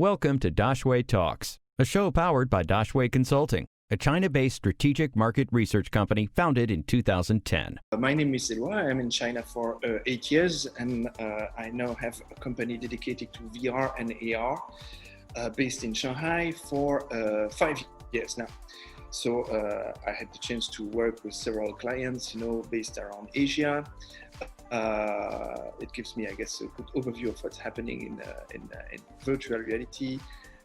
Welcome to Daxue Talks, a show powered by Daxue Consulting, a China-based strategic market research company founded in 2010. My name is Eloi. I'm in China for 8 years, and I now have a company dedicated to VR and AR based in Shanghai for 5 years now. So I had the chance to work with several clients, based around Asia. It gives me, I guess, a good overview of what's happening in virtual reality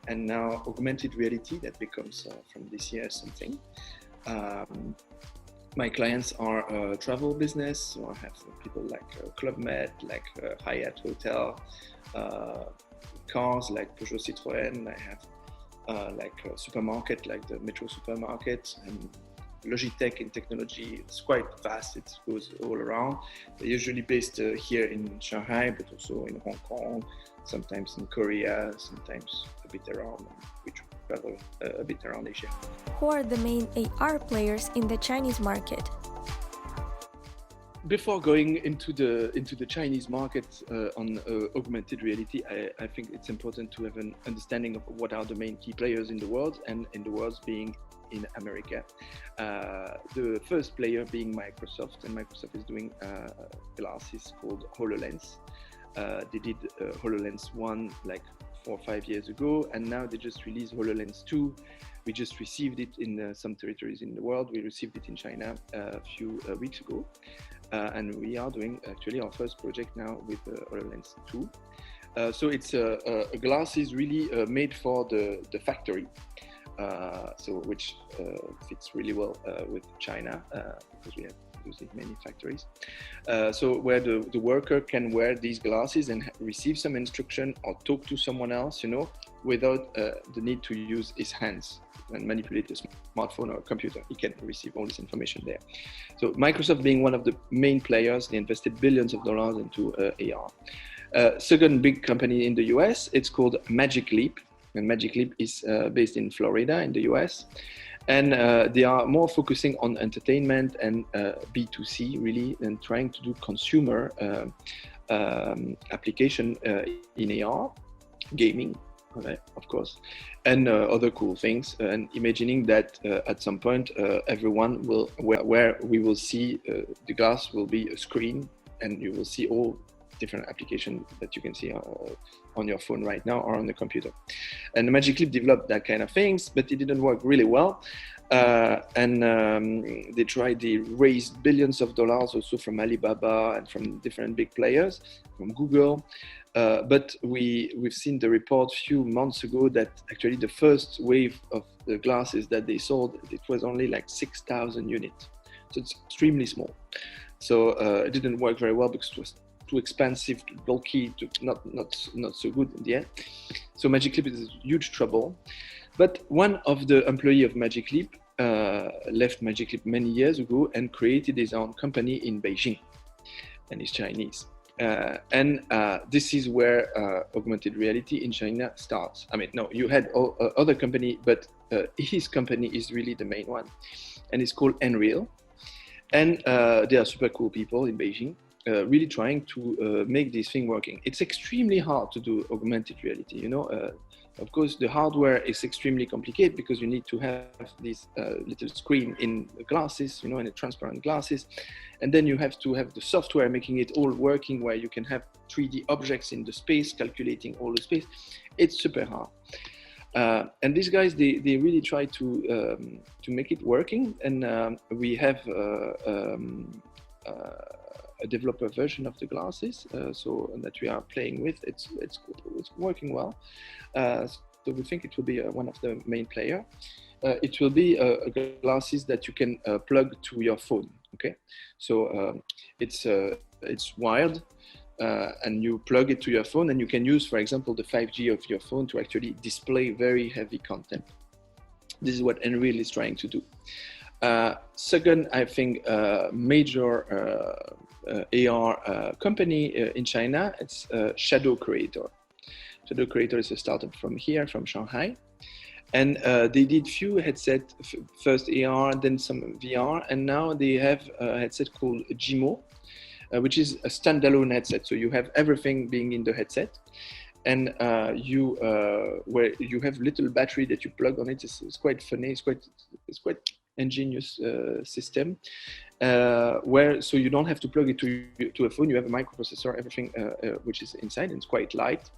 and now augmented reality that becomes from this year something. My clients are travel business, so I have people like Club Med, like Hyatt Hotel, cars like Peugeot Citroën. I have like a supermarket, like the Metro supermarket, and Logitech in technology. It's quite vast, it goes all around. They're usually based here in Shanghai, but also in Hong Kong, sometimes in Korea, sometimes a bit around, we travel a bit around Asia. Who are the main AR players in the Chinese market? Before going into the Chinese market on augmented reality, I think it's important to have an understanding of what are the main key players in the world, and in the world being in America. The first player being Microsoft, and Microsoft is doing glasses called HoloLens. They did HoloLens 1 like 4 or 5 years ago, and now they just released HoloLens 2. We just received it in some territories in the world. We received it in China a few weeks ago. And we are doing actually our first project now with HoloLens 2. So it's a glasses really made for the factory, which fits really well with China because we have using many factories. So where the worker can wear these glasses and receive some instruction or talk to someone else, without the need to use his hands and manipulate a smartphone or a computer. He can receive all this information there. So Microsoft being one of the main players, they invested billions of dollars into AR. Second big company in the US, it's called Magic Leap. And Magic Leap is based in Florida in the US. And they are more focusing on entertainment and B2C really, and trying to do consumer application in AR, gaming, of course, and other cool things, and imagining that at some point everyone will, where we will see the glass will be a screen, and you will see all different applications that you can see on your phone right now or on the computer. And Magic Leap developed that kind of things, but it didn't work really well. They raised billions of dollars also from Alibaba and from different big players, from Google. But we've seen the report a few months ago that actually the first wave of the glasses that they sold, it was only like 6,000 units. So it's extremely small. So it didn't work very well because it was too expensive, too bulky, not so good in the end. So Magic Leap is in huge trouble. But one of the employees of Magic Leap left Magic Leap many years ago and created his own company in Beijing, and he's Chinese. This is where augmented reality in China starts. I mean, no, you had other company, but his company is really the main one, and it's called Unreal. And they are super cool people in Beijing, really trying to make this thing working. It's extremely hard to do augmented reality, Of course, the hardware is extremely complicated because you need to have this little screen in the glasses, in the transparent glasses. And then you have to have the software making it all working, where you can have 3D objects in the space, calculating all the space. It's super hard. And these guys, they really try to make it working. And we have a developer version of the glasses, so that we are playing with. It's working well. So we think it will be one of the main player. It will be glasses that you can plug to your phone. Okay, so it's wired, and you plug it to your phone, and you can use, for example, the 5G of your phone to actually display very heavy content. This is what Unreal is trying to do. Second, I think major AR company in China, it's Shadow Creator. Shadow Creator is a startup from Shanghai. And they did few headsets, first AR, then some VR, and now they have a headset called Gimo, which is a standalone headset. So you have everything being in the headset. and where you have little battery that you plug on it. It's quite funny. It's quite ingenious system. Where so you don't have to plug it to a phone. You have a microprocessor, everything which is inside, and it's quite light.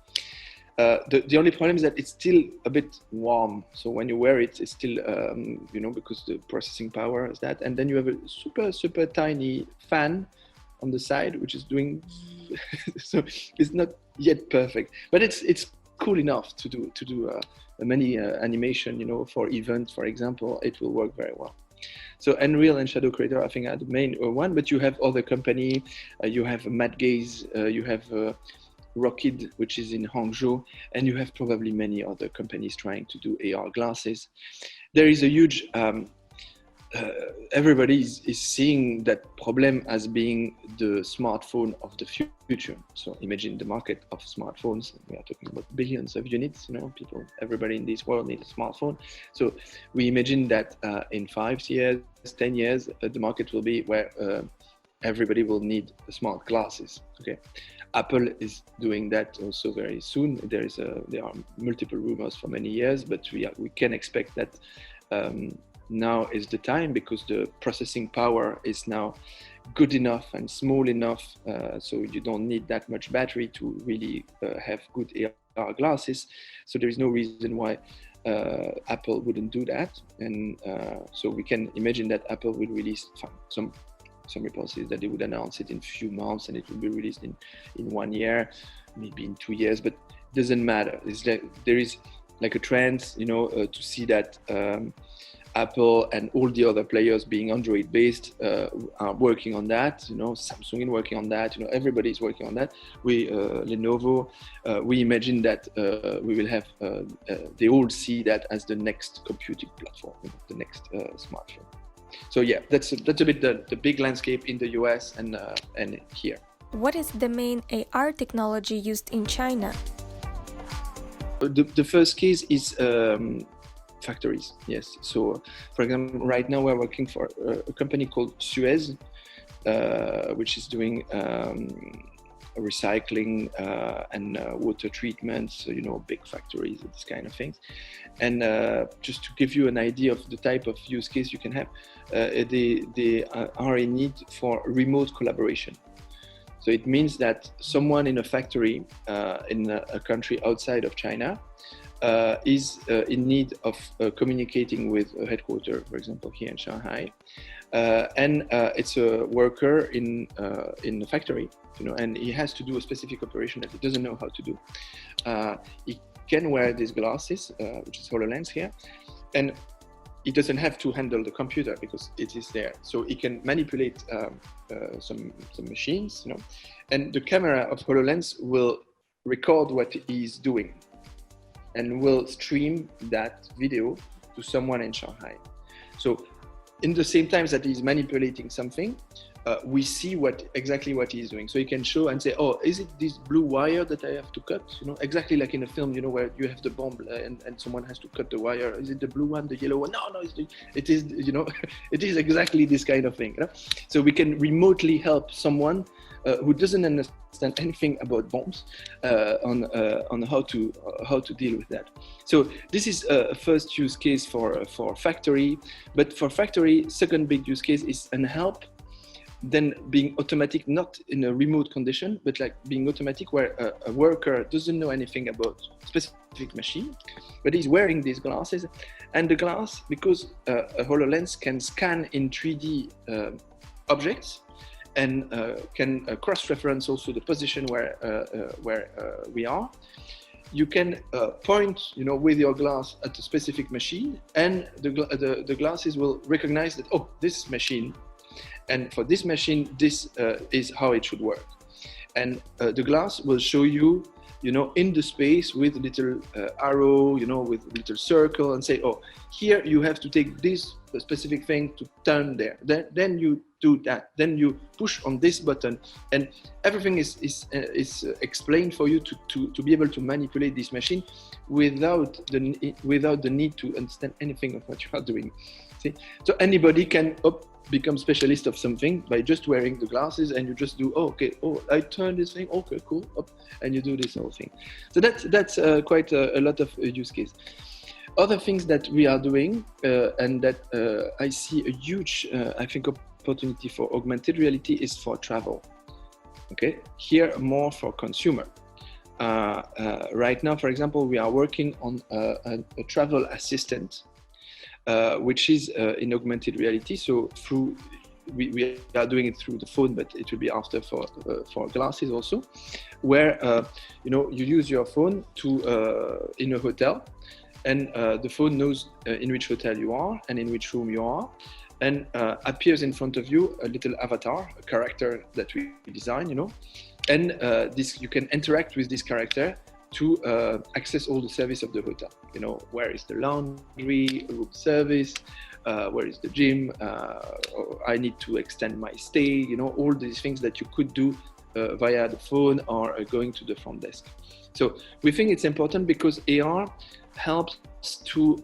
The only problem is that it's still a bit warm. So when you wear it, it's still because the processing power is that. And then you have a super tiny fan on the side, which is doing. So it's not yet perfect, but it's cool enough to do many animation. For events, for example, it will work very well. So Unreal and Shadow Creator, I think, are the main one, but you have other company. You have Mad Gaze, you have Rockid, which is in Hangzhou, and you have probably many other companies trying to do AR glasses. There is a huge, everybody is seeing that problem as being the smartphone of the future. So imagine the market of smartphones. We are talking about billions of units, everybody in this world needs a smartphone. So we imagine that in 5 years, 10 years, the market will be where everybody will need smart glasses. Okay. Apple is doing that also very soon. There are multiple rumors for many years, but we can expect that now is the time, because the processing power is now good enough and small enough, so you don't need that much battery to really have good AR glasses. So there is no reason why Apple wouldn't do that, and so we can imagine that Apple will release some reports is that they would announce it in a few months and it will be released in 1 year, maybe in 2 years, but it doesn't matter. It's like there is like a trend, to see that Apple and all the other players being Android based are working on that. Samsung is working on that. Everybody is working on that. Lenovo, we imagine that we will have, they all see that as the next computing platform, the next smartphone. So yeah, that's a bit the big landscape in the US and here. What is the main AR technology used in China? The first case is factories. Yes. So, for example, right now we're working for a company called Suez, which is doing recycling and water treatment. So, big factories, this kind of things. And just to give you an idea of the type of use case you can have, they are in need for remote collaboration. So it means that someone in a factory in a country outside of China is in need of communicating with a headquarters, for example, here in Shanghai. And it's a worker in the factory, and he has to do a specific operation that he doesn't know how to do. He can wear these glasses, which is HoloLens here, and he doesn't have to handle the computer because it is there. So he can manipulate some machines, and the camera of HoloLens will record what he's doing and will stream that video to someone in Shanghai. So in the same time that he's manipulating something, we see exactly what he's doing. So he can show and say, oh, is it this blue wire that I have to cut? Exactly like in a film, where you have the bomb and someone has to cut the wire. Is it the blue one, the yellow one? No, it is, it is exactly this kind of thing. So we can remotely help someone who doesn't understand anything about bombs on how to deal with that. So this is a first use case for factory. But for factory, second big use case is an help. Then being automatic, not in a remote condition, but like being automatic where a worker doesn't know anything about specific machine, but he's wearing these glasses, and the glass, because a HoloLens can scan in 3D objects and can cross-reference also the position where we are. You can point, with your glass at a specific machine, and the glasses will recognize that, oh, this machine. And for this machine, this is how it should work. And the glass will show you, in the space with little arrow, with little circle, and say, oh, here you have to take this specific thing to turn there. Then you do that. Then you push on this button, and everything is explained for you to be able to manipulate this machine without the need to understand anything of what you are doing. See? So anybody can become specialist of something by just wearing the glasses, and you just do, I turn this thing, okay, cool, and you do this whole thing. So that's quite a lot of use case. Other things that we are doing, and that I see a huge, I think, opportunity for augmented reality is for travel. Okay, here more for consumer. Right now, for example, we are working on a travel assistant, which is in augmented reality. So we are doing it through the phone, but it will be after for glasses also, where you use your phone to in a hotel, and the phone knows in which hotel you are and in which room you are, and appears in front of you a little avatar, a character that we design, and this you can interact with this character to access all the service of the hotel. Where is the laundry, room service, where is the gym, I need to extend my stay, all these things that you could do via the phone or going to the front desk. So we think it's important because AR helps to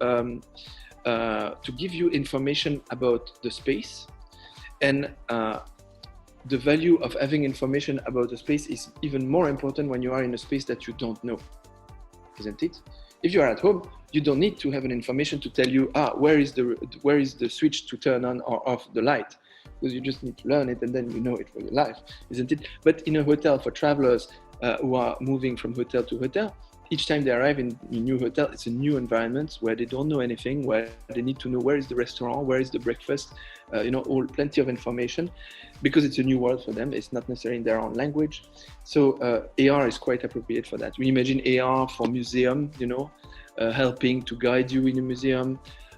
give you information about the space, and the value of having information about the space is even more important when you are in a space that you don't know, isn't it? If you are at home, you don't need to have an information to tell you, where is the switch to turn on or off the light, because you just need to learn it and then you know it for your life, isn't it? But in a hotel, for travelers who are moving from hotel to hotel, each time they arrive in a new hotel, it's a new environment where they don't know anything, where they need to know where is the restaurant, where is the breakfast, plenty of information, because it's a new world for them. It's not necessarily in their own language. So AR is quite appropriate for that. We imagine AR for museum, helping to guide you in a museum.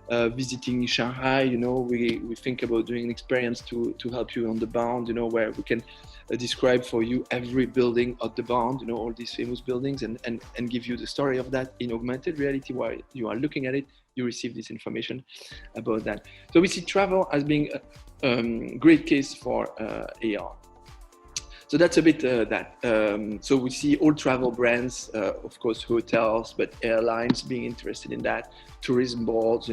Visiting Shanghai, we think about doing an experience to help you on the bound, where we can describe for you every building at the bound, all these famous buildings, and give you the story of that in augmented reality. While you are looking at it, you receive this information about that. So we see travel as being a great case for AR. So that's a bit that. So we see all travel brands, of course, hotels, but airlines being interested in that, tourism boards,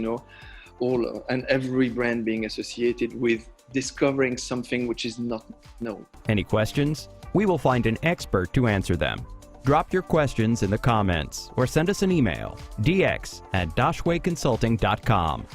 all and every brand being associated with discovering something which is not known. Any questions? We will find an expert to answer them. Drop your questions in the comments or send us an email, dx@daxueconsulting.com.